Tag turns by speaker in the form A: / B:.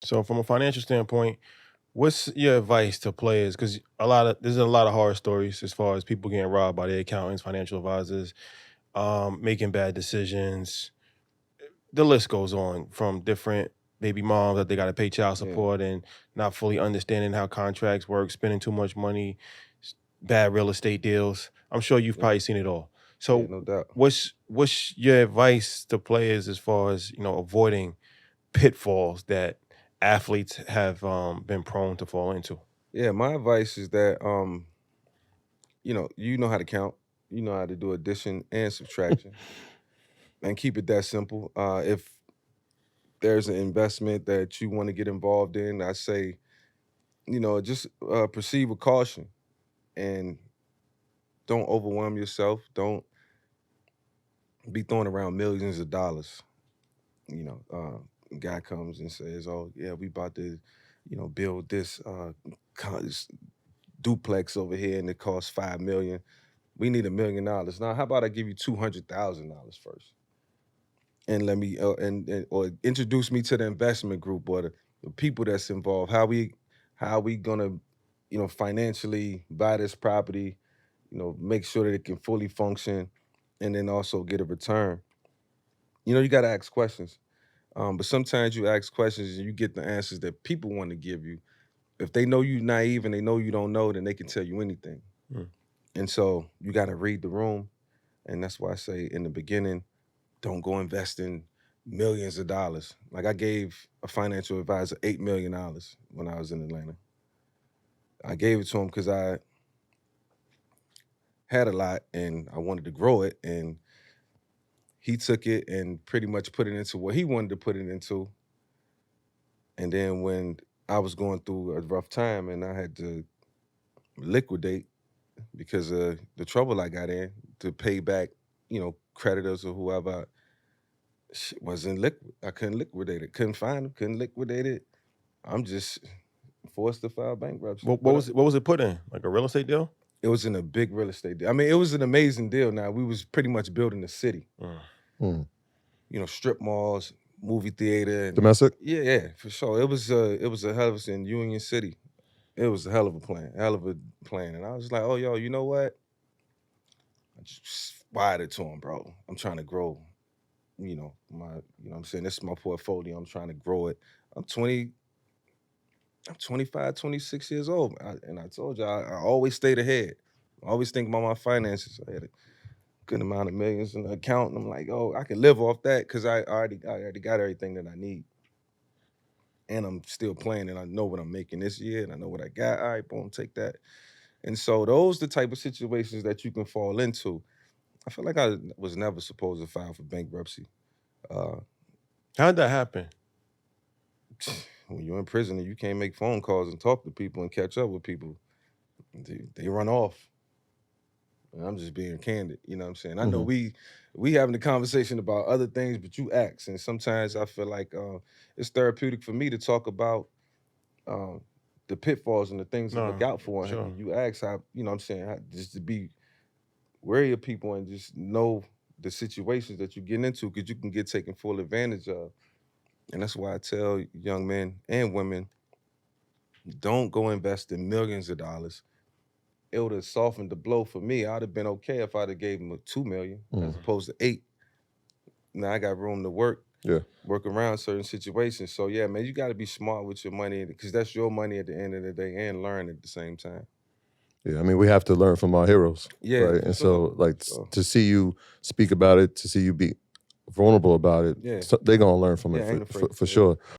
A: So from a financial standpoint, what's your advice to players? Because there's a lot of horror stories as far as people getting robbed by their accountants, financial advisors, making bad decisions. The list goes on from different baby moms that they got to pay child
B: Yeah.
A: support and not fully understanding how contracts work, spending too much money, bad real estate deals. I'm sure you've
B: Yeah.
A: probably seen it all.
B: Yeah,
A: So
B: no doubt.
A: what's your advice to players as far as avoiding pitfalls that athletes have been prone to fall into?
B: Yeah, my advice is that you know how to count, you know how to do addition and subtraction, and keep it that simple. If there's an investment that you want to get involved in, I say, just proceed with caution and don't overwhelm yourself. Don't be throwing around millions of dollars. You know, guy comes and says, "Oh yeah, we about to, build this this duplex over here, and it costs 5 million. We need $1 million. Now, how about I give you $200,000 first, and let me or introduce me to the investment group or the people that's involved. How we gonna, financially buy this property, make sure that it can fully function, and then also get a return. You got to ask questions. But sometimes you ask questions and you get the answers that people want to give you. If they know you naive and they know you don't know, then they can tell you anything.
A: Mm.
B: And so you got to read the room. And that's why I say in the beginning, don't go invest in millions of dollars. Like I gave a financial advisor $8 million when I was in Atlanta. I gave it to him because I had a lot and I wanted to grow it. And he took it and pretty much put it into what he wanted to put it into. And then when I was going through a rough time and I had to liquidate because of the trouble I got in to pay back, creditors or whoever, shit wasn't liquid. I couldn't liquidate it. Couldn't find them. Couldn't liquidate it. I'm just forced to file bankruptcy.
A: What was it put in? Like a real estate deal?
B: It was in a big real estate deal. I mean, it was an amazing deal. Now we was pretty much building the city.
A: Mm.
B: Strip malls, movie theater, and
C: Domestic?
B: yeah, for sure. It was a hell of a in Union City. It was a hell of a plan. And I was like, oh yo, you know what? I just wired it to him, bro. I'm trying to grow. I'm saying this is my portfolio. I'm trying to grow it. I'm 20. I'm 25, 26 years old. And I told you, I always stayed ahead. I always think about my finances. I had a good amount of millions in the account. And I'm like, oh, I can live off that because I already got everything that I need. And I'm still playing and I know what I'm making this year and I know what I got. All right, boom, take that. And so those the type of situations that you can fall into. I feel like I was never supposed to file for bankruptcy. Uh,
A: How'd that happen?
B: when you're in prison and you can't make phone calls and talk to people and catch up with people, they run off. And I'm just being candid, you know what I'm saying? I know we having a conversation about other things, but you ask. And sometimes I feel like it's therapeutic for me to talk about the pitfalls and the things to look out for.
A: sure.
B: And you ask how, you know what I'm saying, just to be wary of people and just know the situations that you get into because you can get taken full advantage of. And that's why I tell young men and women, don't go invest in millions of dollars. It would have softened the blow for me. I'd have been okay if I'd have gave him a 2 million as opposed to 8. Now I got room to work around certain situations. So yeah, man, you got to be smart with your money because that's your money at the end of the day and learn at the same time.
C: Yeah, I mean, we have to learn from our heroes,
B: Yeah,
C: right?
B: for
C: And
B: sure.
C: so, like, to see you speak about it, to see you be vulnerable about it,
B: Yeah.
C: they're gonna learn from
B: Yeah, I
C: it
B: ain't afraid to
C: for
B: say it.
C: sure.